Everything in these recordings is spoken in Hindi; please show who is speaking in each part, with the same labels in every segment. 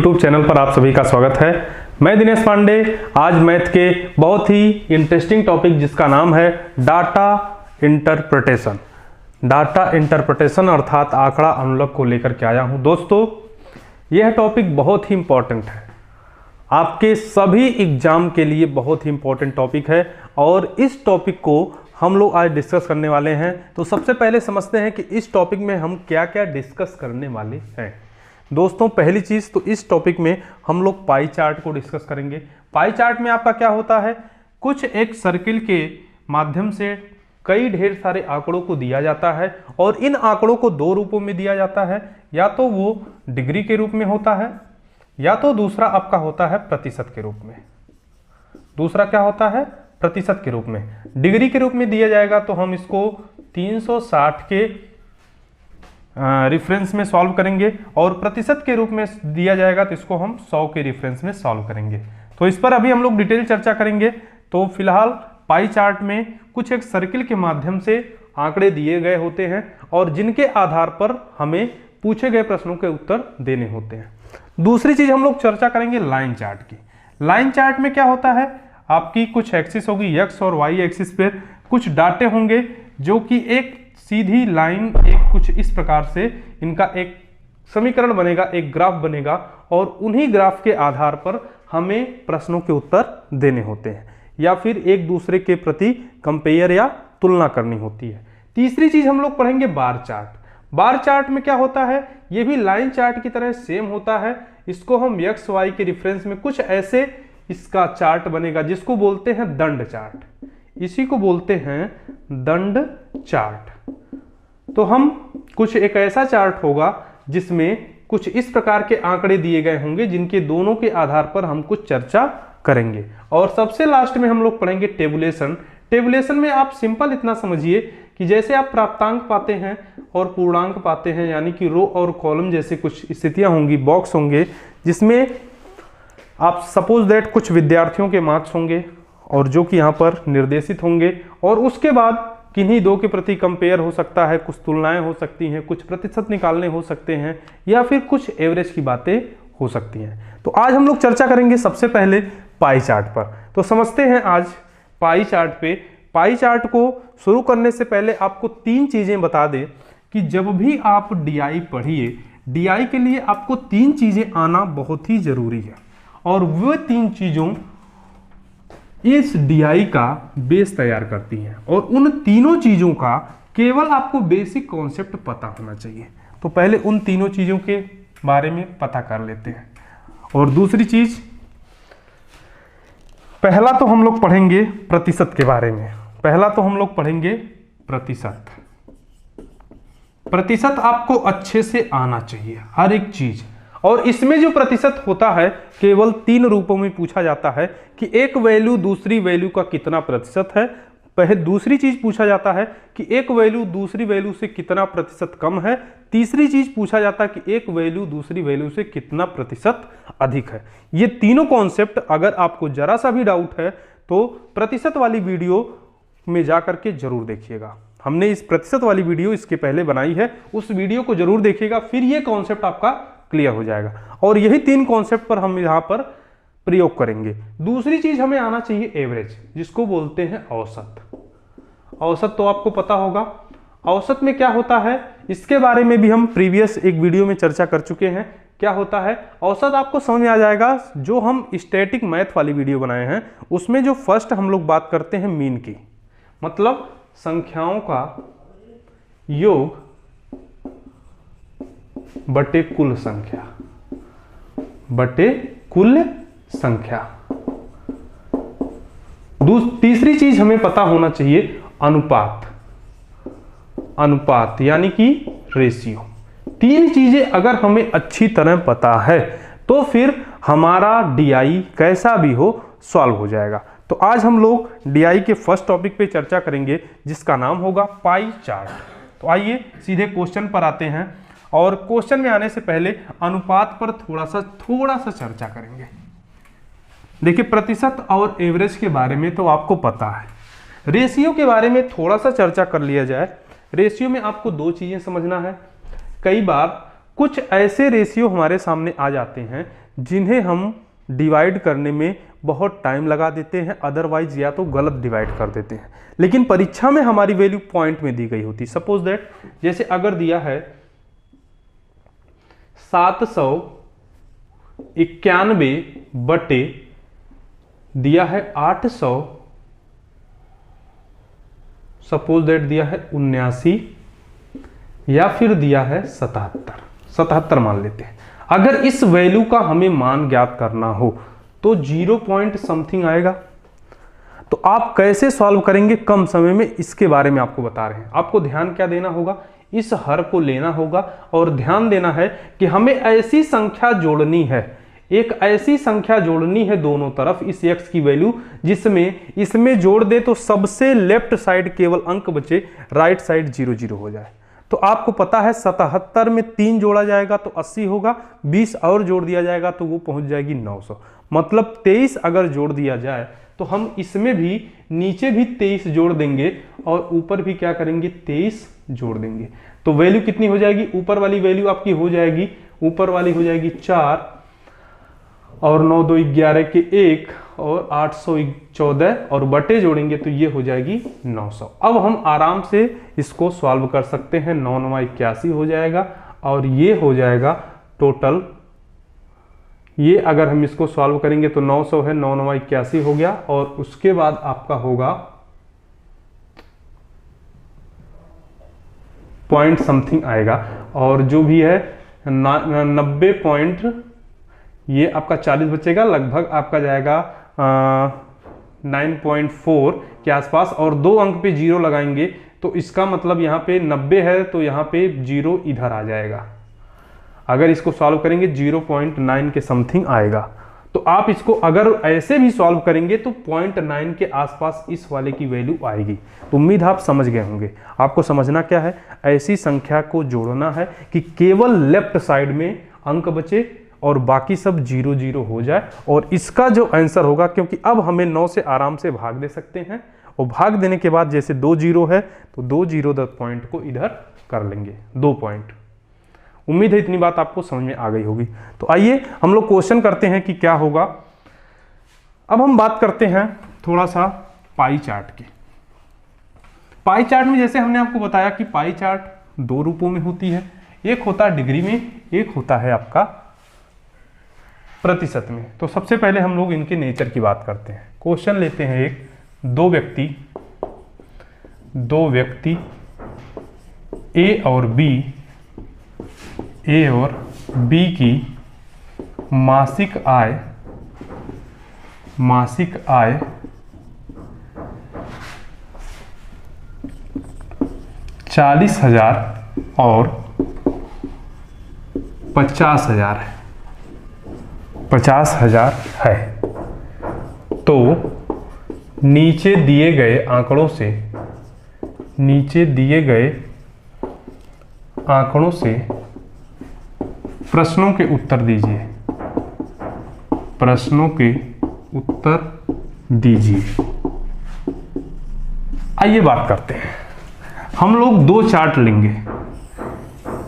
Speaker 1: YouTube चैनल पर आप सभी का स्वागत है। मैं दिनेश पांडे। आज मैथ के बहुत ही इंटरेस्टिंग टॉपिक जिसका नाम है डाटा इंटरप्रिटेशन। डाटा इंटरप्रिटेशन अर्थात आंकड़ा अनुलक को लेकर के आया हूं। दोस्तों, यह टॉपिक बहुत ही इंपॉर्टेंट है, आपके सभी एग्जाम के लिए बहुत ही इंपॉर्टेंट टॉपिक है और इस टॉपिक को हम लोग आज डिस्कस करने वाले हैं। तो सबसे पहले समझते हैं कि इस टॉपिक में हम क्या क्या डिस्कस करने वाले हैं। दोस्तों, पहली चीज़ तो इस टॉपिक में हम लोग पाई चार्ट को डिस्कस करेंगे। पाई चार्ट में आपका क्या होता है, कुछ एक सर्किल के माध्यम से कई ढेर सारे आंकड़ों को दिया जाता है और इन आंकड़ों को दो रूपों में दिया जाता है, या तो वो डिग्री के रूप में होता है या तो दूसरा आपका होता है प्रतिशत के रूप में। दूसरा क्या होता है, प्रतिशत के रूप में। डिग्री के रूप में दिया जाएगा तो हम इसको 360 के रेफरेंस में सॉल्व करेंगे और प्रतिशत के रूप में दिया जाएगा तो इसको हम 100 के रेफरेंस में सॉल्व करेंगे। तो इस पर अभी हम लोग डिटेल चर्चा करेंगे। तो फिलहाल पाई चार्ट में कुछ एक सर्किल के माध्यम से आंकड़े दिए गए होते हैं और जिनके आधार पर हमें पूछे गए प्रश्नों के उत्तर देने होते हैं। दूसरी चीज हम लोग चर्चा करेंगे लाइन चार्ट की। लाइन चार्ट में क्या होता है, आपकी कुछ एक्सिस होगी एक्स और वाई एक्सिस पे कुछ डाटे होंगे जो कि एक सीधी लाइन एक कुछ इस प्रकार से इनका एक समीकरण बनेगा, एक ग्राफ बनेगा और उन्हीं ग्राफ के आधार पर हमें प्रश्नों के उत्तर देने होते हैं या फिर एक दूसरे के प्रति कंपेयर या तुलना करनी होती है। तीसरी चीज हम लोग पढ़ेंगे बार चार्ट। बार चार्ट में क्या होता है, यह भी लाइन चार्ट की तरह सेम होता है। इसको हम एक्स वाई के रेफरेंस में कुछ ऐसे इसका चार्ट बनेगा जिसको बोलते हैं दंड चार्ट। इसी को बोलते हैं दंड चार्ट। तो हम कुछ एक ऐसा चार्ट होगा जिसमें कुछ इस प्रकार के आंकड़े दिए गए होंगे जिनके दोनों के आधार पर हम कुछ चर्चा करेंगे। और सबसे लास्ट में हम लोग पढ़ेंगे टेबुलेशन। टेबुलेशन में आप सिंपल इतना समझिए कि जैसे आप प्राप्तांक पाते हैं और पूर्णांक पाते हैं, यानी कि रो और कॉलम जैसे कुछ स्थितियां होंगी, बॉक्स होंगे जिसमें आप सपोज दैट कुछ विद्यार्थियों के मार्क्स होंगे और जो कि यहाँ पर निर्देशित होंगे और उसके बाद किन्हीं दो के प्रति कंपेयर हो सकता है, कुछ तुलनाएं हो सकती हैं, कुछ प्रतिशत निकालने हो सकते हैं या फिर कुछ एवरेज की बातें हो सकती हैं। तो आज हम लोग चर्चा करेंगे सबसे पहले पाई चार्ट पर। तो समझते हैं आज पाई चार्ट पे। पाई चार्ट को शुरू करने से पहले आपको तीन चीजें बता दें कि जब भी आप डीआई पढ़िए, डीआई के लिए आपको तीन चीजें आना बहुत ही जरूरी है और वो तीन चीजों इस डीआई का बेस तैयार करती हैं और उन तीनों चीजों का केवल आपको बेसिक कॉन्सेप्ट पता होना चाहिए। तो पहले उन तीनों चीजों के बारे में पता कर लेते हैं। और दूसरी चीज, पहला तो हम लोग पढ़ेंगे प्रतिशत के बारे में। पहला तो हम लोग पढ़ेंगे प्रतिशत। प्रतिशत आपको अच्छे से आना चाहिए हर एक चीज। और इसमें जो प्रतिशत होता है केवल तीन रूपों में पूछा जाता है कि एक वैल्यू दूसरी वैल्यू का कितना प्रतिशत है। पहले दूसरी चीज पूछा जाता है कि एक वैल्यू दूसरी वैल्यू से कितना प्रतिशत कम है। तीसरी चीज पूछा जाता है कि एक वैल्यू दूसरी वैल्यू से कितना प्रतिशत अधिक है। ये तीनों कॉन्सेप्ट अगर आपको जरा सा भी डाउट है तो प्रतिशत वाली वीडियो में जाकर के जरूर देखिएगा। हमने इस प्रतिशत वाली वीडियो इसके पहले बनाई है, उस वीडियो को जरूर देखिएगा, फिर ये कॉन्सेप्ट आपका क्लियर हो जाएगा। और यही तीन कॉन्सेप्ट पर हम यहां पर प्रयोग करेंगे। दूसरी चीज हमें आना चाहिए एवरेज, जिसको बोलते हैं औसत। औसत तो आपको पता होगा। औसत में क्या होता है, इसके बारे में भी हम प्रीवियस एक वीडियो में चर्चा कर चुके हैं। क्या होता है औसत, आपको समझ में आ जाएगा। जो हम स्टैटिक मैथ वाली वीडियो बनाए हैं उसमें जो फर्स्ट हम लोग बात करते हैं मीन की, मतलब संख्याओं का योग बटे कुल संख्या, बटे कुल संख्या। तीसरी चीज हमें पता होना चाहिए अनुपात। अनुपात यानी कि रेशियो। तीन चीजें अगर हमें अच्छी तरह पता है तो फिर हमारा डीआई कैसा भी हो सॉल्व हो जाएगा। तो आज हम लोग डीआई के फर्स्ट टॉपिक पे चर्चा करेंगे जिसका नाम होगा पाई चार्ट। तो आइए सीधे क्वेश्चन पर आते हैं और क्वेश्चन में आने से पहले अनुपात पर थोड़ा सा चर्चा करेंगे। देखिए, प्रतिशत और एवरेज के बारे में तो आपको पता है, रेशियो के बारे में थोड़ा सा चर्चा कर लिया जाए। रेशियो में आपको दो चीजें समझना है। कई बार कुछ ऐसे रेशियो हमारे सामने आ जाते हैं जिन्हें हम डिवाइड करने में बहुत टाइम लगा देते हैं, अदरवाइज या तो गलत डिवाइड कर देते हैं, लेकिन परीक्षा में हमारी वैल्यू पॉइंट में दी गई होती। सपोज दैट जैसे अगर दिया है 791 बटे दिया है 800, सपोज दैट दिया है 79 या फिर दिया है 77 मान लेते हैं। अगर इस वैल्यू का हमें मान ज्ञात करना हो तो 0 पॉइंट समथिंग आएगा। तो आप कैसे सॉल्व करेंगे कम समय में, इसके बारे में आपको बता रहे हैं। आपको ध्यान क्या देना होगा, इस हर को लेना होगा और ध्यान देना है कि हमें ऐसी संख्या जोड़नी है, एक ऐसी संख्या जोड़नी है दोनों तरफ इस x की वैल्यू जिसमें इसमें जोड़ दे तो सबसे लेफ्ट साइड केवल अंक बचे, राइट साइड 0 0 हो जाए। तो आपको पता है 77 में 3 जोड़ा जाएगा तो 80 होगा, 20 और जोड़ दिया जाएगा तो वो पहुंच जाएगी 900। मतलब 23 अगर जोड़ दिया जाए तो हम इसमें भी नीचे भी 23 जोड़ देंगे और ऊपर भी क्या करेंगे 23 जोड़ देंगे। तो वैल्यू कितनी हो जाएगी, ऊपर वाली वैल्यू आपकी हो जाएगी, ऊपर वाली हो जाएगी 4 और 9 2 11 के 1 और 814 और बटे जोड़ेंगे तो ये हो जाएगी 900। अब हम आराम से इसको सॉल्व कर सकते हैं। 9 9 81 हो जाएगा और ये हो जाएगा टोटल, ये अगर हम इसको सॉल्व करेंगे तो 900 है, 9 9 81 हो गया और उसके बाद आपका होगा पॉइंट समथिंग आएगा और जो भी है 90 पॉइंट, ये आपका 40 बचेगा, लगभग आपका जाएगा 9.4 के आसपास और 2 अंक पे 0 लगाएंगे तो इसका मतलब यहाँ पे 90 है तो यहाँ पे 0 इधर आ जाएगा। अगर इसको सॉल्व करेंगे 0.9 के समथिंग आएगा। तो आप इसको अगर ऐसे भी सॉल्व करेंगे तो 0.9 के आसपास इस वाले की वैल्यू आएगी। तो उम्मीद आप समझ गए होंगे। आपको समझना क्या है, ऐसी संख्या को जोड़ना है कि केवल लेफ्ट साइड में अंक बचे और बाकी सब 0 0 हो जाए और इसका जो आंसर होगा, क्योंकि अब हमें 9 से आराम से भाग दे सकते हैं और भाग देने के बाद जैसे 2 0 है तो 2 0 पॉइंट को इधर कर लेंगे, 2 पॉइंट। उम्मीद है इतनी बात आपको समझ में आ गई होगी। तो आइए हम लोग क्वेश्चन करते हैं कि क्या होगा। अब हम बात करते हैं थोड़ा सा पाई चार्ट की। पाई चार्ट में जैसे हमने आपको बताया कि पाई चार्ट 2 रूपों में होती है, एक होता है डिग्री में, एक होता है आपका प्रतिशत में। तो सबसे पहले हम लोग इनके नेचर की बात करते हैं। क्वेश्चन लेते हैं एक, दो व्यक्ति ए और बी की मासिक आय 40,000 और 50,000 है, 50,000 है। तो नीचे दिए गए आंकड़ों से प्रश्नों के उत्तर दीजिए, आइए बात करते हैं। हम लोग 2 चार्ट लेंगे,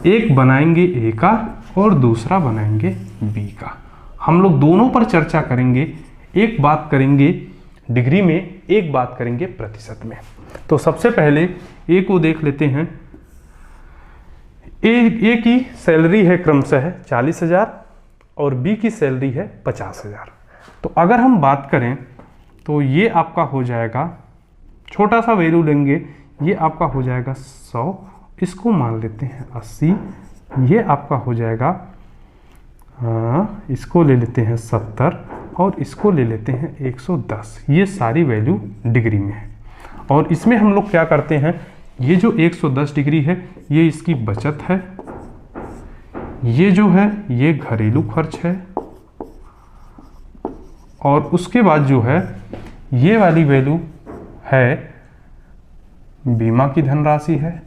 Speaker 1: एक बनाएंगे ए का और दूसरा बनाएंगे बी का। हम लोग दोनों पर चर्चा करेंगे, एक बात करेंगे डिग्री में, एक बात करेंगे प्रतिशत में। तो सबसे पहले ए को देख लेते हैं। ए की सैलरी है क्रमशः 40,000 और बी की सैलरी है 50,000। तो अगर हम बात करें तो ये आपका हो जाएगा, छोटा सा वैल्यू लेंगे, ये आपका हो जाएगा 100, इसको मान लेते हैं 80, ये आपका हो जाएगा इसको ले लेते हैं 70 और इसको ले लेते हैं 110। ये सारी वैल्यू डिग्री में है। और इसमें हम लोग क्या करते हैं, ये जो 110 डिग्री है ये इसकी बचत है, ये जो है ये घरेलू खर्च है और उसके बाद जो है ये वाली वैल्यू है बीमा की धनराशि है,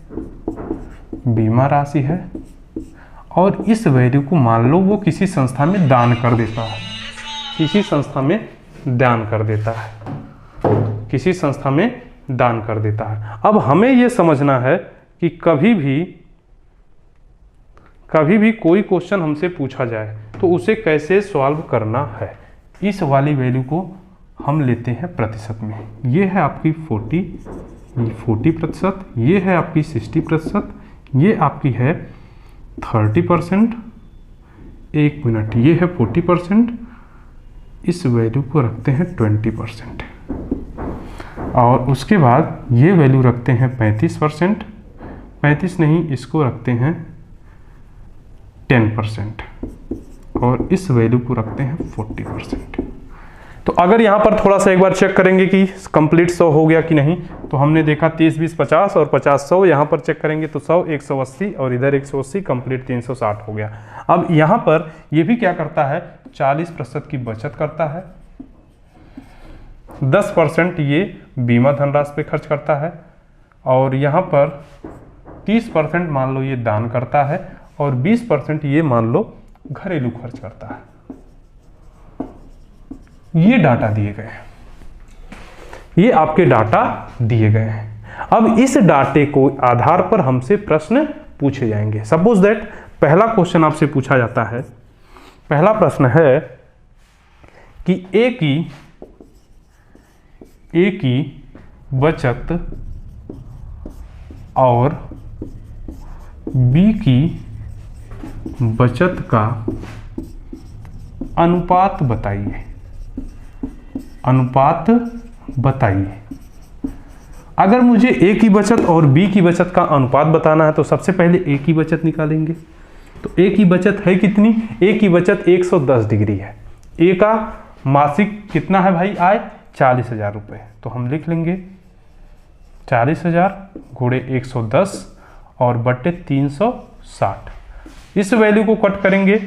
Speaker 1: बीमा राशि है। और इस वैल्यू को मान लो वो किसी संस्था में दान कर देता है, किसी संस्था में दान कर देता है, किसी संस्था में दान कर देता है। अब हमें ये समझना है कि कभी भी कोई क्वेश्चन हमसे पूछा जाए तो उसे कैसे सॉल्व करना है, इस वाली वैल्यू को हम लेते हैं प्रतिशत में। ये है आपकी 40%, ये है आपकी 60%, ये आपकी है 30%, 1 मिनट, ये है 40%, इस वैल्यू को रखते हैं 20%, और उसके बाद ये वैल्यू रखते हैं 35%, 35 नहीं, इसको रखते हैं 10%, और इस वैल्यू को रखते हैं 40%। तो अगर यहाँ पर थोड़ा सा एक बार चेक करेंगे कि कंप्लीट 100 हो गया कि नहीं, तो हमने देखा 30, 20, 50 और 50, 100, यहाँ पर चेक करेंगे तो 100, 180 और इधर 180, कंप्लीट 360 हो गया। अब यहाँ पर ये भी क्या करता है, 40% की बचत करता है, 10% ये बीमा धनराशि पे खर्च करता है, और यहाँ पर 30% मान लो ये दान करता है, और 20% ये मान लो घरेलू खर्च करता है। ये डाटा दिए गए हैं, ये आपके डाटा दिए गए हैं। अब इस डाटे को आधार पर हमसे प्रश्न पूछे जाएंगे। सपोज दैट पहला क्वेश्चन आपसे पूछा जाता है, पहला प्रश्न है कि ए की बचत और बी की बचत का अनुपात बताइए, अनुपात बताइए। अगर मुझे ए की बचत और बी की बचत का अनुपात बताना है तो सबसे पहले ए की बचत निकालेंगे। तो ए की बचत है कितनी, ए की बचत 110 डिग्री है। ए का मासिक कितना है भाई आय, 40,000 रुपये। तो हम लिख लेंगे 40,000 गुणे 110 और बट्टे 360। इस वैल्यू को कट करेंगे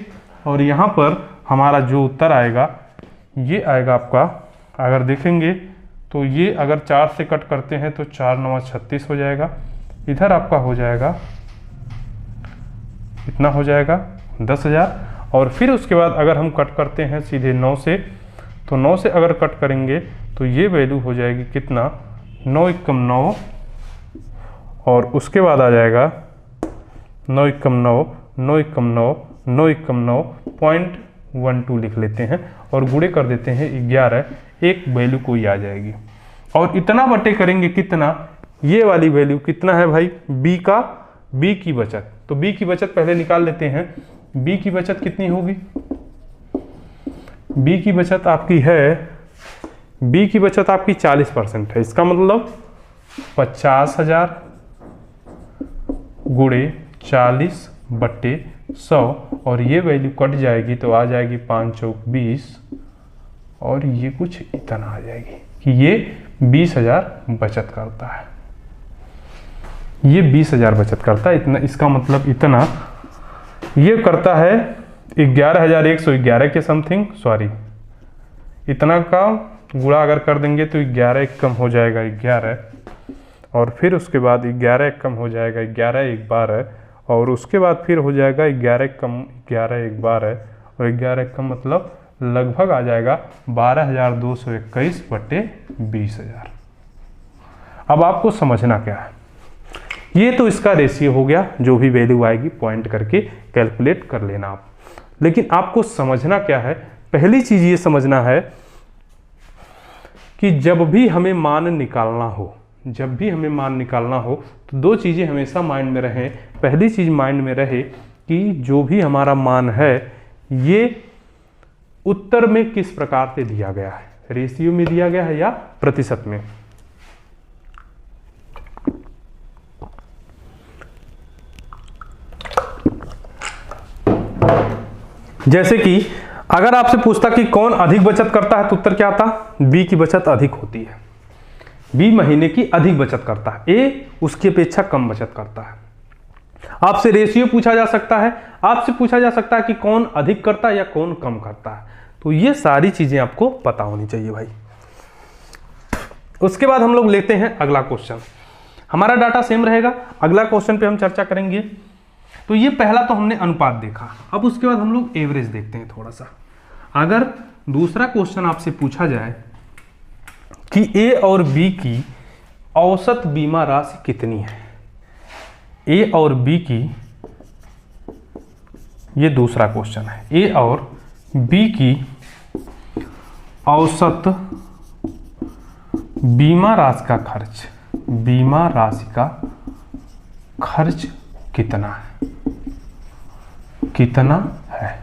Speaker 1: और यहाँ पर हमारा जो उत्तर आएगा ये आएगा आपका, अगर देखेंगे तो ये अगर 4 से कट करते हैं तो 4 9 36 हो जाएगा। इधर आपका हो जाएगा, इतना हो जाएगा 10,000। और फिर उसके बाद अगर हम कट करते हैं सीधे 9 से, तो 9 से अगर कट करेंगे तो ये वैल्यू हो जाएगी कितना, 9 एकम 9, और उसके बाद आ जाएगा 9 एकम 9, 9 एकम 9, 9 एकम 9.12 लिख लेते हैं और गुणे कर देते हैं 11, एक वैल्यू कोई आ जाएगी। और इतना बटे करेंगे कितना, ये वाली वैल्यू कितना है भाई, बी की बचत। तो बी की बचत पहले निकाल लेते हैं। बी की बचत कितनी होगी, बी की बचत आपकी है, बी की बचत आपकी 40% है। इसका मतलब 50,000 गुणे 40 बट्टे 100, और ये वैल्यू कट जाएगी तो आ जाएगी 5 चौक 20, और ये कुछ इतना आ जाएगी कि ये 20,000 बचत करता है। ये 20,000 बचत करता है इतना, इसका मतलब इतना ये करता है 11,111 के समथिंग, सॉरी इतना का गुणा अगर कर देंगे तो 11 एक कम हो जाएगा 11, और फिर उसके बाद 11 एक कम हो जाएगा 11 एक 12, और उसके बाद फिर हो जाएगा 11 कम 11 एक 12, और 11 कम मतलब लगभग आ जाएगा 12,221 बटे 20,000। अब आपको समझना क्या है, ये तो इसका रेशियो हो गया, जो भी वैल्यू आएगी पॉइंट करके कैलकुलेट कर लेना आप। लेकिन आपको समझना क्या है, पहली चीज ये समझना है कि जब भी हमें मान निकालना हो, जब भी हमें मान निकालना हो तो दो चीज़ें हमेशा माइंड में रहें। पहली चीज़ माइंड में रहे कि जो भी हमारा मान है ये उत्तर में किस प्रकार से दिया गया है, रेशियो में दिया गया है या प्रतिशत में। जैसे कि अगर आपसे पूछता कि कौन अधिक बचत करता है तो उत्तर क्या आता, बी की बचत अधिक होती है। बी महीने की अधिक बचत करता है, ए उसकी अपेक्षा कम बचत करता है। आपसे रेशियो पूछा जा सकता है, आपसे पूछा जा सकता है कि कौन अधिक करता है या कौन कम करता है। तो ये सारी चीजें आपको पता होनी चाहिए भाई। उसके बाद हम लोग लेते हैं अगला क्वेश्चन। हमारा डाटा सेम रहेगा, अगला क्वेश्चन पे हम चर्चा करेंगे। तो ये पहला तो हमने अनुपात देखा, अब उसके बाद हम लोग एवरेज देखते हैं थोड़ा सा। अगर दूसरा क्वेश्चन आपसे पूछा जाए कि ए और बी की औसत बीमा राशि कितनी है, ए और बी की ये दूसरा क्वेश्चन है। ए और बी की औसत बीमा राशि का खर्च, बीमा राशि का खर्च कितना है, कितना है।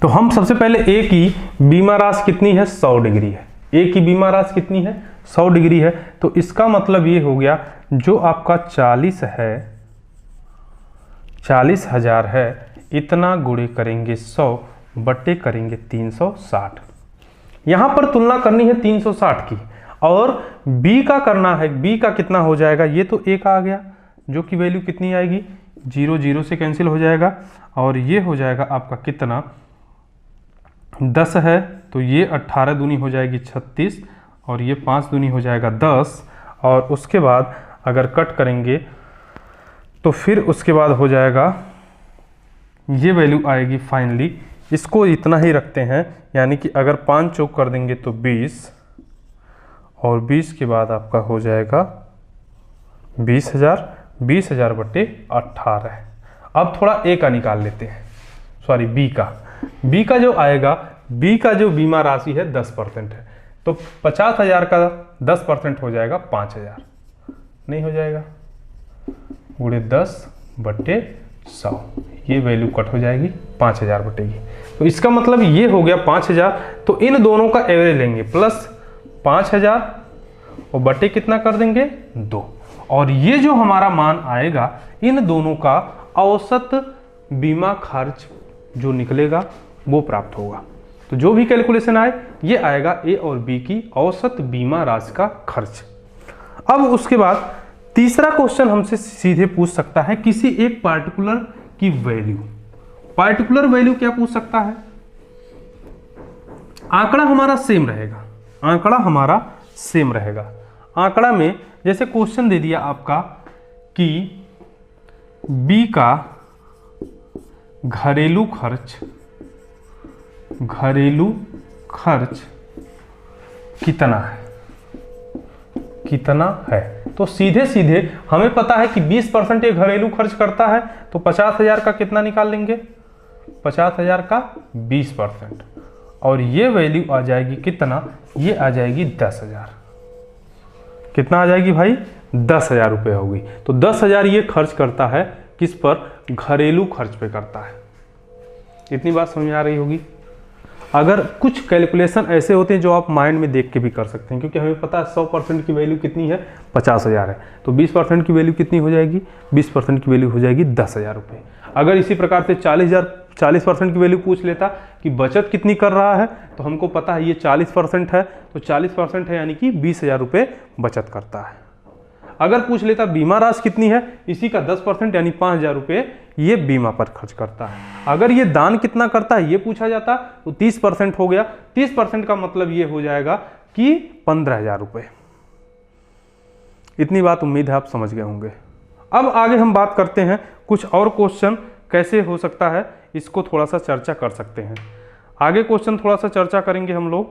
Speaker 1: तो हम सबसे पहले ए की बीमा राशि कितनी है, 100 डिग्री है। ए की बीमा राशि कितनी है, 100 डिग्री है। तो इसका मतलब ये हो गया जो आपका 40 है, 40,000 है, इतना गुणे करेंगे 100 बटे करेंगे 360। यहां पर तुलना करनी है 360 की, और बी का करना है, बी का कितना हो जाएगा, ये तो एक आ गया जो कि वैल्यू कितनी आएगी, 0 0 से कैंसिल हो जाएगा, और ये हो जाएगा आपका कितना 10 है, तो ये 18 दूनी हो जाएगी 36, और ये 5 दूनी हो जाएगा 10, और उसके बाद अगर कट करेंगे तो फिर उसके बाद हो जाएगा ये वैल्यू आएगी फाइनली, इसको इतना ही रखते हैं, यानी कि अगर 5 चौक कर देंगे तो 20, और 20 के बाद आपका हो जाएगा 20,000, 20,000 बटे 18। अब थोड़ा ए का निकाल लेते हैं, सॉरी बी का। बी का जो आएगा, बी का जो बीमा राशि है 10% है, तो 50,000 का 10% हो जाएगा 5,000, नहीं हो जाएगा, गुणे 10 बटे 100, ये वैल्यू कट हो जाएगी 5,000 बटेगी। तो इसका मतलब ये हो गया 5,000। तो इन दोनों का एवरेज लेंगे, प्लस 5,000 और बटे कितना कर देंगे 2, और ये जो हमारा मान आएगा इन दोनों का औसत बीमा खर्च जो निकलेगा वो प्राप्त होगा। तो जो भी कैलकुलेशन आए ये आएगा ए और बी की औसत बीमा राशि का खर्च। अब उसके बाद तीसरा क्वेश्चन हमसे सीधे पूछ सकता है किसी एक पार्टिकुलर की वैल्यू। पार्टिकुलर वैल्यू क्या पूछ सकता है, आंकड़ा हमारा सेम रहेगा, आंकड़ा हमारा सेम रहेगा। आंकड़ा में जैसे क्वेश्चन दे दिया आपका कि बी का घरेलू खर्च कितना है, कितना है। तो सीधे सीधे हमें पता है कि 20% ये घरेलू खर्च करता है, तो 50,000 का कितना निकाल लेंगे, 50,000 का 20%, और ये वैल्यू आ जाएगी कितना, ये आ जाएगी 10,000। कितना आ जाएगी भाई, 10,000 रुपये होगी। तो 10,000 ये खर्च करता है किस पर, घरेलू खर्च पे करता है। इतनी बात समझ आ रही होगी। अगर कुछ कैलकुलेशन ऐसे होते हैं जो आप माइंड में देख के भी कर सकते हैं, क्योंकि हमें पता है 100% की वैल्यू कितनी है, 50,000 है, तो 20% की वैल्यू कितनी हो जाएगी, 20% की वैल्यू हो जाएगी 10,000 रुपये। अगर इसी प्रकार से 40% की वैल्यू पूछ लेता कि बचत कितनी कर रहा है, तो हमको पता है ये 40% है, तो 40% है यानी कि 20,000 रुपये बचत करता है। अगर पूछ लेता बीमा राशि कितनी है, इसी का 10% यानी 5,000 रुपये ये बीमा पर खर्च करता है। अगर ये दान कितना करता है ये पूछा जाता तो 30% हो गया। 30% का मतलब ये हो जाएगा कि 15,000 रुपये। इतनी बात उम्मीद है आप समझ गए होंगे। अब आगे हम बात करते हैं कुछ और क्वेश्चन कैसे हो सकता है, इसको थोड़ा सा चर्चा कर सकते हैं। आगे क्वेश्चन थोड़ा सा चर्चा करेंगे हम लोग,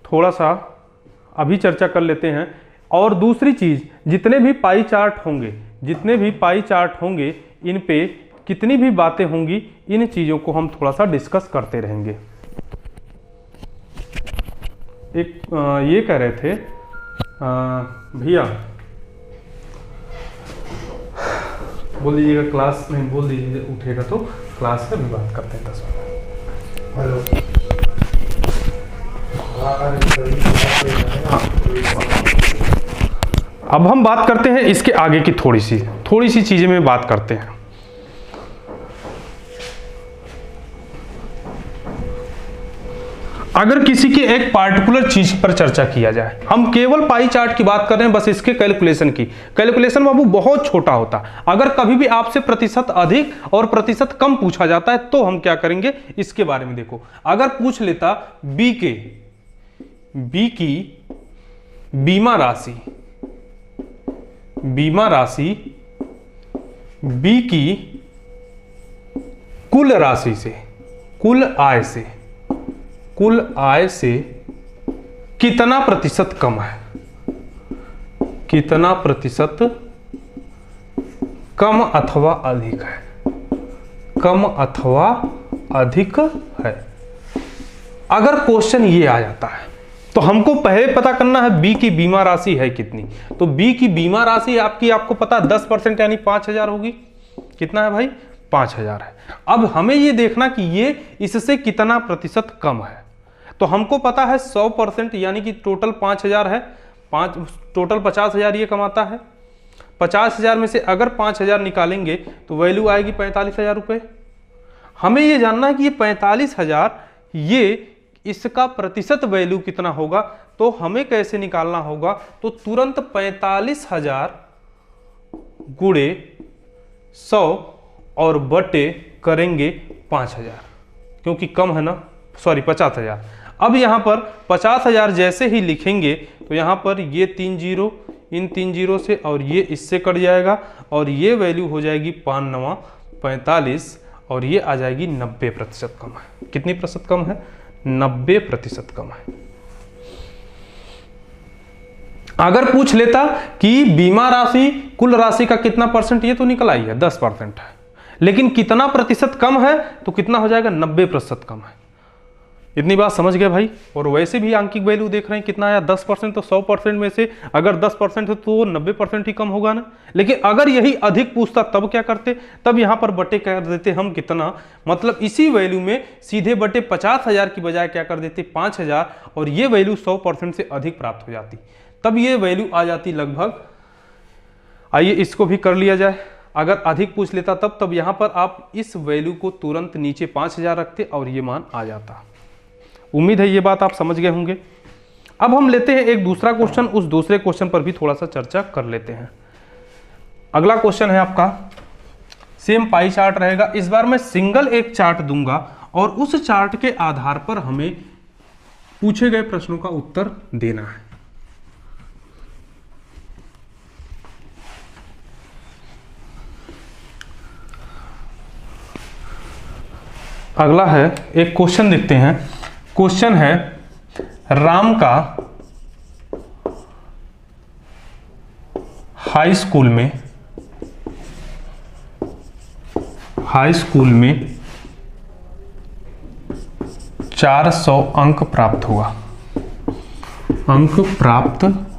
Speaker 1: थोड़ा सा अभी चर्चा कर लेते हैं। और दूसरी चीज, जितने भी पाई चार्ट होंगे इन पे कितनी भी बातें होंगी, इन चीजों को हम थोड़ा सा डिस्कस करते रहेंगे। एक ये कह रहे थे भैया बोल दीजिएगा, क्लास में बोल दीजिए उठेगा तो क्लास में भी बात करते हैं 10 मिनट। हेलो, अब हम बात करते हैं इसके आगे की थोड़ी सी चीजें में बात करते हैं। अगर किसी के एक पार्टिकुलर चीज पर चर्चा किया जाए, हम केवल पाई चार्ट की बात कर रहे हैं, बस इसके कैलकुलेशन की। कैलकुलेशन बाबू बहुत छोटा होता है। अगर कभी भी आपसे प्रतिशत अधिक और प्रतिशत कम पूछा जाता है तो हम क्या करेंगे, इसके बारे में देखो। अगर पूछ लेता बी की बीमा राशि बी की कुल राशि से, कुल आय से कितना प्रतिशत कम है, कितना प्रतिशत कम अथवा अधिक है, कम अथवा अधिक है। अगर क्वेश्चन ये आ जाता है तो हमको पहले पता करना है बी की बीमा राशि है कितनी। तो बी की बीमा राशि आपको पता 10% यानी 5000 होगी। कितना है भाई? 5000 है। अब हमें ये देखना कि ये इससे कितना प्रतिशत कम है। तो हमको पता है 100% यानी कि टोटल 5000 है, टोटल 50,000 ये कमाता है। 50,000 में से अगर 5,000 निकालेंगे तो वैल्यू आएगी 45,000 रुपये। हमें ये जानना है कि ये 45,000 ये इसका प्रतिशत वैल्यू कितना होगा। तो हमें कैसे निकालना होगा? तो तुरंत 45,000 गुणे 100 और बटे करेंगे 5,000, क्योंकि कम है ना, सॉरी 50,000। अब यहाँ पर 50,000 जैसे ही लिखेंगे तो यहाँ पर ये 3 जीरो, इन 3 जीरो से और ये इससे कट जाएगा और ये वैल्यू हो जाएगी 5 9 45 और ये आ जाएगी 90% कम है। कितनी प्रतिशत कम है? 90% कम है। अगर पूछ लेता कि बीमा राशि कुल राशि का कितना परसेंट, ये तो निकल आई है 10% है, लेकिन कितना प्रतिशत कम है तो कितना हो जाएगा? 90% कम है। इतनी बात समझ गए भाई? और वैसे भी आंकिक वैल्यू देख रहे हैं कितना आया? 10%। तो 100% में से अगर 10% है तो 90% ही कम होगा ना। लेकिन अगर यही अधिक पूछता तब क्या करते? तब यहाँ पर बटे कर देते हम कितना, मतलब इसी वैल्यू में सीधे बटे 50,000 की बजाय क्या कर देते? 5,000 और ये वैल्यू 100% से अधिक प्राप्त हो जाती। तब ये वैल्यू आ जाती लगभग, आइए इसको भी कर लिया जाए। अगर अधिक पूछ लेता तब यहाँ पर आप इस वैल्यू को तुरंत नीचे 5,000 रखते और ये मान आ जाता। उम्मीद है ये बात आप समझ गए होंगे। अब हम लेते हैं एक दूसरा क्वेश्चन, उस दूसरे क्वेश्चन पर भी थोड़ा सा चर्चा कर लेते हैं। अगला क्वेश्चन है आपका, सेम पाई चार्ट रहेगा। इस बार मैं सिंगल एक चार्ट दूंगा और उस चार्ट के आधार पर हमें पूछे गए प्रश्नों का उत्तर देना है। अगला है एक क्वेश्चन देखते हैं। क्वेश्चन है राम का हाई स्कूल में 400 अंक प्राप्त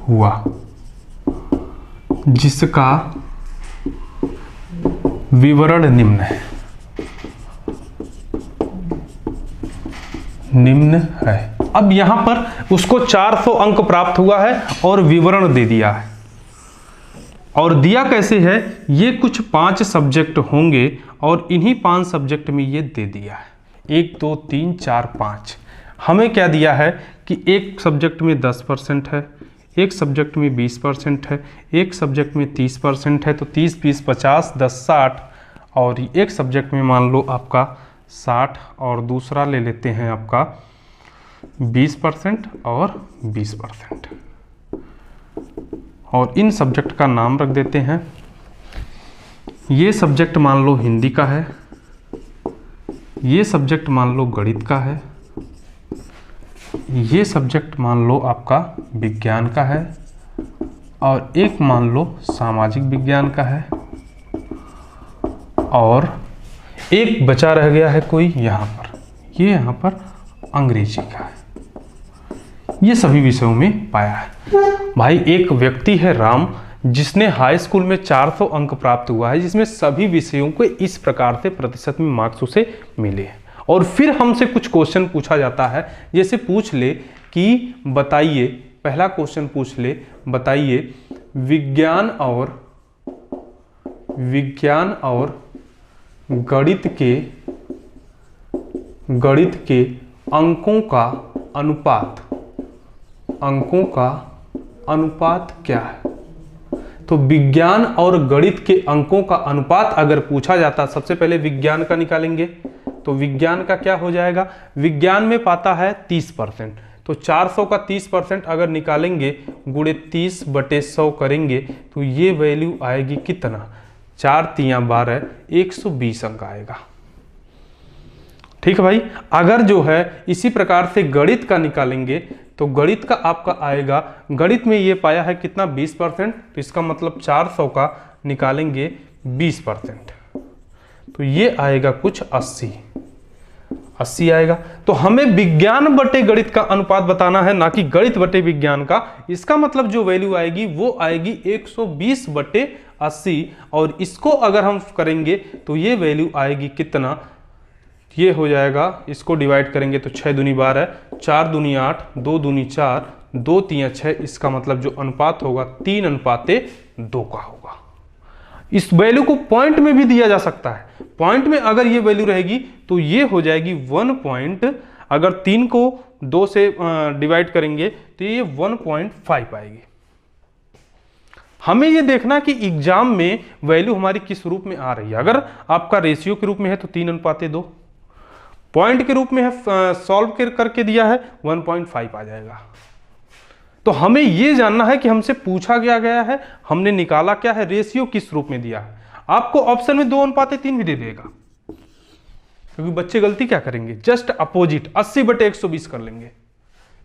Speaker 1: हुआ, जिसका विवरण निम्न है। अब यहां पर उसको 400 अंक प्राप्त हुआ है और विवरण दे दिया है। और दिया कैसे है? ये कुछ 5 सब्जेक्ट होंगे और इन्हीं 5 सब्जेक्ट में ये दे दिया है 1 2 3 4 5। हमें क्या दिया है कि एक सब्जेक्ट में 10% है, एक सब्जेक्ट में 20% है, एक सब्जेक्ट में 30% है। तो 30 20 50 10 60 और एक सब्जेक्ट में मान लो आपका 60 और दूसरा ले लेते हैं आपका 20% और 20%। और इन सब्जेक्ट का नाम रख देते हैं। ये सब्जेक्ट मान लो हिंदी का है, ये सब्जेक्ट मान लो गणित का है, ये सब्जेक्ट मान लो आपका विज्ञान का है और एक मान लो सामाजिक विज्ञान का है और एक बचा रह गया है कोई यहाँ पर, ये यहाँ पर अंग्रेजी का है। ये सभी विषयों में पाया है। भाई एक व्यक्ति है राम, जिसने हाई स्कूल में 400 अंक प्राप्त हुआ है, जिसमें सभी विषयों को इस प्रकार से प्रतिशत में मार्क्स उसे मिले। और फिर हमसे कुछ क्वेश्चन पूछा जाता है, जैसे पूछ ले कि बताइए, पहला क्वेश्चन पूछ ले, बताइए विज्ञान और गणित के अंकों का अनुपात क्या है। तो विज्ञान और गणित के अंकों का अनुपात अगर पूछा जाता, सबसे पहले विज्ञान का निकालेंगे। तो विज्ञान का क्या हो जाएगा? विज्ञान में पाता है 30%, तो 400 का 30% अगर निकालेंगे गुणे 30/100 करेंगे तो ये वैल्यू आएगी कितना? 4 3 12 120 अंक आएगा। ठीक है भाई। अगर जो है इसी प्रकार से गणित का निकालेंगे तो गणित का आपका आएगा, गणित में ये पाया है कितना? 20%, तो इसका मतलब 400 का निकालेंगे 20%, तो ये आएगा कुछ 80 आएगा। तो हमें विज्ञान बटे गणित का अनुपात बताना है, ना कि गणित बटे विज्ञान का। इसका मतलब जो वैल्यू आएगी वो आएगी 120 बटे 80, और इसको अगर हम करेंगे तो ये वैल्यू आएगी कितना, ये हो जाएगा, इसको डिवाइड करेंगे तो 6 दूनी 12, 4 दूनी 8, 2 दूनी 4, 2 तिया 6। इसका मतलब जो अनुपात होगा 3:2 का होगा। इस वैल्यू को पॉइंट में भी दिया जा सकता है। पॉइंट में अगर ये वैल्यू रहेगी तो ये हो जाएगी 1 पॉइंट, अगर 3 को 2 से डिवाइड करेंगे तो ये 1.5 आएगी। हमें ये देखना कि एग्जाम में वैल्यू हमारी किस रूप में आ रही है। अगर आपका रेशियो के रूप में है तो 3:2, पॉइंट के रूप में है, सॉल्व करके दिया है 1.5 आ जाएगा। तो हमें यह जानना है कि हमसे पूछा क्या गया है, हमने निकाला क्या है, रेशियो किस रूप में दिया है। आपको ऑप्शन में 2:3 भी दे देगा, क्योंकि बच्चे गलती क्या करेंगे, जस्ट अपोजिट 80/120 कर लेंगे।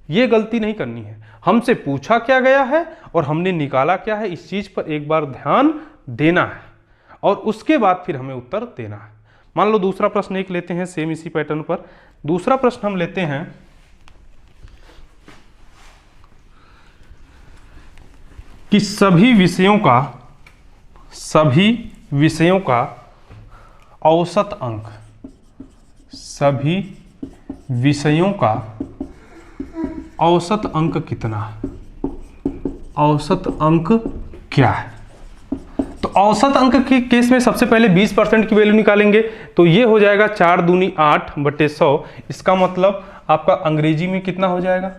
Speaker 1: यह गलती नहीं करनी है। हमसे पूछा क्या गया है और हमने निकाला क्या है, इस चीज पर एक बार ध्यान देना है और उसके बाद फिर हमें उत्तर देना है। मान लो दूसरा प्रश्न एक लेते हैं, सेम इसी पैटर्न पर। दूसरा प्रश्न हम लेते हैं कि सभी विषयों का औसत अंक, सभी विषयों का औसत अंक कितना है, औसत अंक क्या है। तो औसत अंक के केस में सबसे पहले 20% की वैल्यू निकालेंगे, तो ये हो जाएगा 4 दूनी 8/100। इसका मतलब आपका अंग्रेजी में कितना हो जाएगा,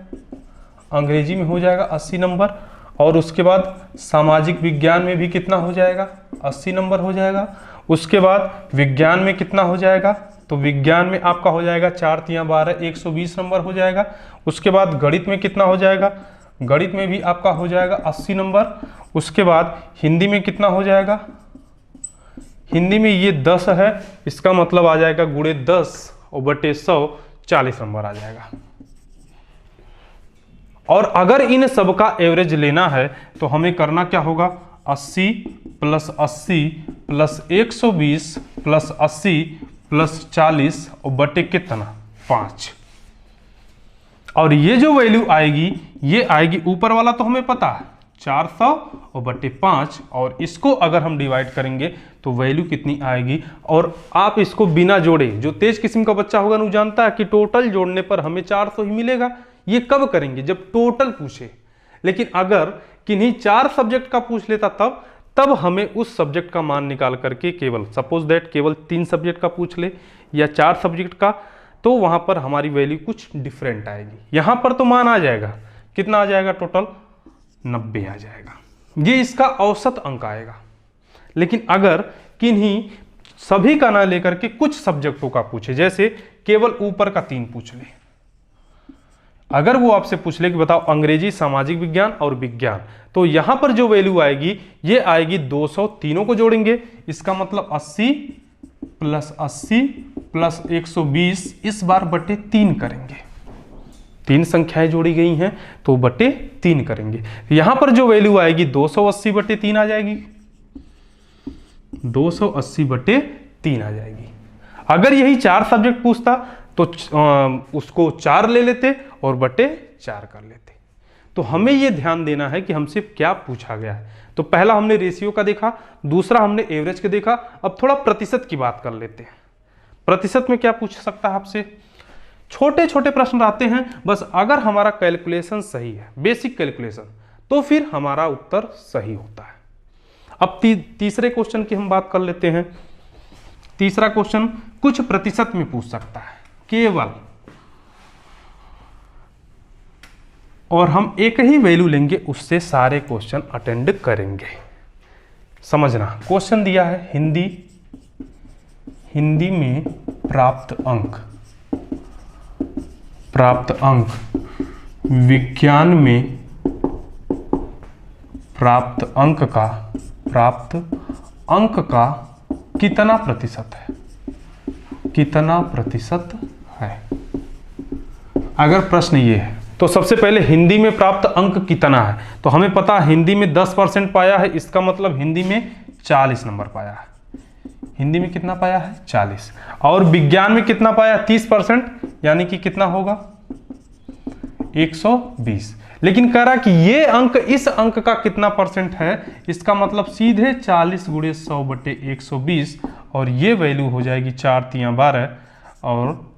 Speaker 1: अंग्रेजी में हो जाएगा 80 नंबर, और उसके बाद सामाजिक विज्ञान में भी कितना हो जाएगा, 80 नंबर हो जाएगा। उसके बाद विज्ञान में कितना हो जाएगा, तो विज्ञान में आपका हो जाएगा 4 तिया 12, 120 नंबर हो जाएगा। उसके बाद गणित में कितना हो जाएगा, गणित में भी आपका हो जाएगा 80 नंबर। उसके बाद हिंदी में कितना हो जाएगा, हिंदी में ये 10 है, इसका मतलब आ जाएगा गुणे 10 और बटे 100, 40 नंबर आ जाएगा। और अगर इन सब का एवरेज लेना है तो हमें करना क्या होगा, 80 + 80 + 120 + 80 + 40 और बटे कितना 5। और ये जो वैल्यू आएगी ये आएगी, ऊपर वाला तो हमें पता है 400 और बटे 5, और इसको अगर हम डिवाइड करेंगे तो वैल्यू कितनी आएगी। और आप इसको बिना जोड़े, जो तेज किस्म का बच्चा होगा वो जानता है कि टोटल जोड़ने पर हमें 400 ही मिलेगा। ये कब करेंगे, जब टोटल पूछे। लेकिन अगर किन्हीं 4 सब्जेक्ट का पूछ लेता तब हमें उस सब्जेक्ट का मान निकाल करके, केवल सपोज दैट केवल 3 सब्जेक्ट का पूछ ले या 4 सब्जेक्ट का, तो वहां पर हमारी वैल्यू कुछ डिफरेंट आएगी। यहां पर तो मान आ जाएगा, कितना आ जाएगा, टोटल 90 आ जाएगा। ये इसका औसत अंक आएगा। लेकिन अगर किन्हीं सभी का ना लेकर के कुछ सब्जेक्टों का पूछे, जैसे केवल ऊपर का 3 पूछ ले, अगर वो आपसे पूछ ले कि बताओ अंग्रेजी, सामाजिक विज्ञान और विज्ञान, तो यहां पर जो वैल्यू आएगी ये आएगी 200, तीनों को जोड़ेंगे, इसका मतलब 80 + 80 + 120, इस बार बटे 3 करेंगे। 3 संख्याएं जोड़ी गई हैं तो बटे 3 करेंगे। यहां पर जो वैल्यू आएगी 280/3 आ जाएगी, 280/3 आ जाएगी। अगर यही 4 सब्जेक्ट पूछता तो उसको 4 ले लेते और बटे 4 कर लेते। तो हमें यह ध्यान देना है कि हमसे क्या पूछा गया है। तो पहला हमने रेशियो का देखा, दूसरा हमने एवरेज का देखा। अब थोड़ा प्रतिशत की बात कर लेते हैं। प्रतिशत में क्या पूछ सकता है आपसे, छोटे छोटे प्रश्न आते हैं, बस अगर हमारा कैलकुलेशन सही है, बेसिक कैलकुलेशन, तो फिर हमारा उत्तर सही होता है। अब तीसरे क्वेश्चन की हम बात कर लेते हैं। तीसरा क्वेश्चन कुछ प्रतिशत में पूछ सकता है केवल, और हम एक ही वैल्यू लेंगे, उससे सारे क्वेश्चन अटेंड करेंगे। समझना, क्वेश्चन दिया है हिंदी में प्राप्त अंक, विज्ञान में प्राप्त अंक का कितना प्रतिशत है। अगर प्रश्न ये है तो सबसे पहले हिंदी में प्राप्त अंक कितना है, तो हमें पता है हिंदी में 10% पाया है, इसका मतलब हिंदी में 40 नंबर पाया है। हिंदी में कितना पाया है? 40। और विज्ञान में कितना पाया? 30%, यानी कि कितना होगा? 120। लेकिन कह रहा कि ये अंक इस अंक का कितना परसेंट है, इसका मतलब सीधे 40 × 100/120, और ये वैल्यू हो जाएगी 4 × 3 = 12 और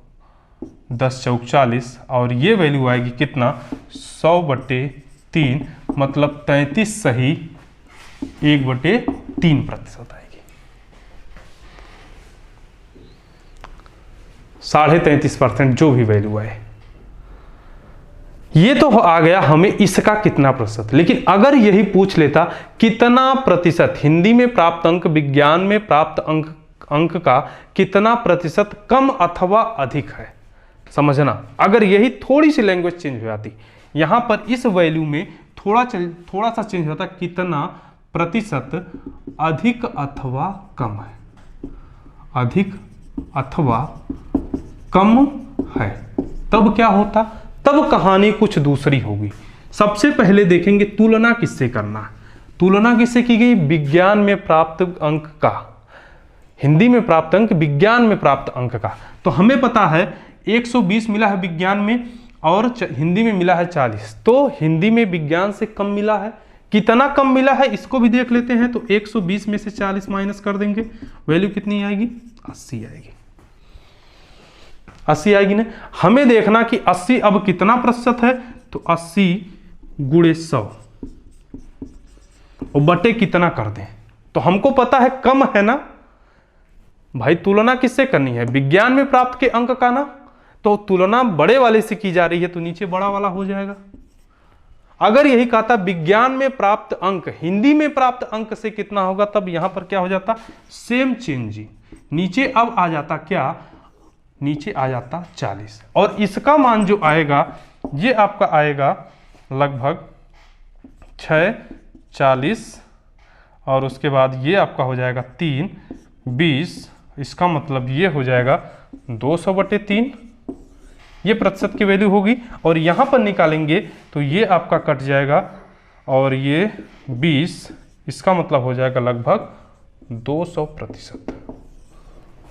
Speaker 1: 10 × 4 = 40, और ये वैल्यू आएगी कितना? 100/3, मतलब 33 सही 1/3% आएगी। 33.5% जो भी वैल्यू आए। ये तो आ गया हमें इसका कितना प्रतिशत। लेकिन अगर यही पूछ लेता कितना प्रतिशत हिंदी में प्राप्त अंक विज्ञान में प्राप्त अंक का कितना प्रतिशत कम अथवा अधिक है, समझना। अगर यही थोड़ी सी लैंग्वेज चेंज हो जाती, यहां पर इस वैल्यू में थोड़ा सा चेंज होता, कितना प्रतिशत अधिक अथवा कम है, अधिक अथवा कम है, तब क्या होता? तब कहानी कुछ दूसरी होगी। सबसे पहले देखेंगे तुलना किससे करना है। तुलना किससे की गई? विज्ञान में प्राप्त अंक का, हिंदी में प्राप्त अंक विज्ञान में प्राप्त अंक का। तो हमें पता है 120 मिला है विज्ञान में और हिंदी में मिला है 40, तो हिंदी में विज्ञान से कम मिला है। कितना कम मिला है इसको भी देख लेते हैं। तो 120 में से 40 माइनस कर देंगे, वैल्यू कितनी आएगी? 80 आएगी। 80 आएगी ना। हमें देखना कि 80 अब कितना प्रतिशत है, तो 80 × 100 और बटे कितना कर दें, तो हमको पता है कम है ना भाई। तुलना किससे करनी है? विज्ञान में प्राप्त के अंक का ना, तो तुलना बड़े वाले से की जा रही है, तो नीचे बड़ा वाला हो जाएगा। अगर यही कहा था विज्ञान में प्राप्त अंक हिंदी में प्राप्त अंक से कितना होगा, तब यहां पर क्या हो जाता? Same change. नीचे अब आ जाता क्या? नीचे आ जाता 40, और इसका मान जो आएगा ये आपका आएगा लगभग 6, 40, और उसके बाद ये आपका हो जाएगा 3, 20। इसका मतलब ये हो जाएगा 200/3, ये प्रतिशत की वैल्यू होगी। और यहाँ पर निकालेंगे तो ये आपका कट जाएगा, और ये 20, इसका मतलब हो जाएगा लगभग 200%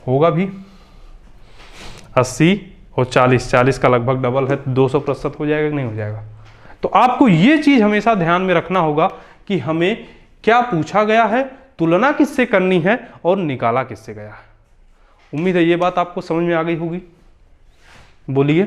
Speaker 1: होगा भी। 80 और 40 का लगभग डबल है, 200% हो जाएगा कि नहीं हो जाएगा। तो आपको ये चीज हमेशा ध्यान में रखना होगा कि हमें क्या पूछा गया है, तुलना किससे करनी है और निकाला किससे गया है। उम्मीद है ये बात आपको समझ में आ गई होगी। बोलिए।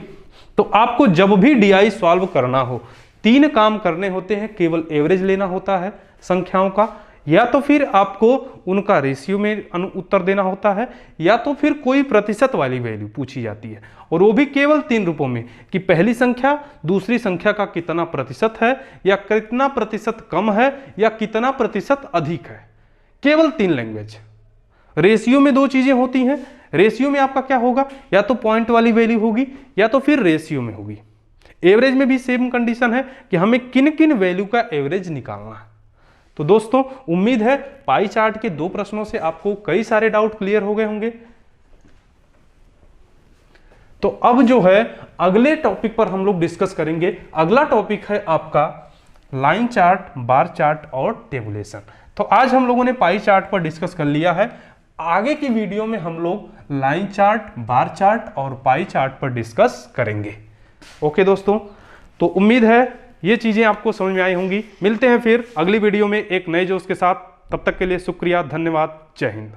Speaker 1: तो आपको जब भी डीआई सॉल्व करना हो, 3 काम करने होते हैं। केवल एवरेज लेना होता है संख्याओं का, या तो फिर आपको उनका रेशियो में उत्तर देना होता है, या तो फिर कोई प्रतिशत वाली वैल्यू पूछी जाती है, और वो भी केवल 3 रूपों में कि पहली संख्या दूसरी संख्या का कितना प्रतिशत है, या कितना प्रतिशत कम है, या कितना प्रतिशत अधिक है। केवल 3 लैंग्वेज। रेशियो में 2 चीजें होती हैं। रेशियो में आपका क्या होगा? या तो पॉइंट वाली वैल्यू होगी, या तो फिर रेशियो में होगी। एवरेज में भी सेम कंडीशन है कि हमें किन किन वैल्यू का एवरेज निकालना है। तो दोस्तों उम्मीद है पाई चार्ट के 2 प्रश्नों से आपको कई सारे डाउट क्लियर हो गए होंगे। तो अब जो है अगले टॉपिक पर हम लोग डिस्कस करेंगे। अगला टॉपिक है आपका लाइन चार्ट, बार चार्ट और टेबुलेशन। तो आज हम लोगों ने पाई चार्ट पर डिस्कस कर लिया है। आगे की वीडियो में हम लोग लाइन चार्ट, बार चार्ट और पाई चार्ट पर डिस्कस करेंगे। ओके दोस्तों, तो उम्मीद है ये चीजें आपको समझ में आई होंगी। मिलते हैं फिर अगली वीडियो में एक नए जोश के साथ। तब तक के लिए शुक्रिया, धन्यवाद, जय हिंद।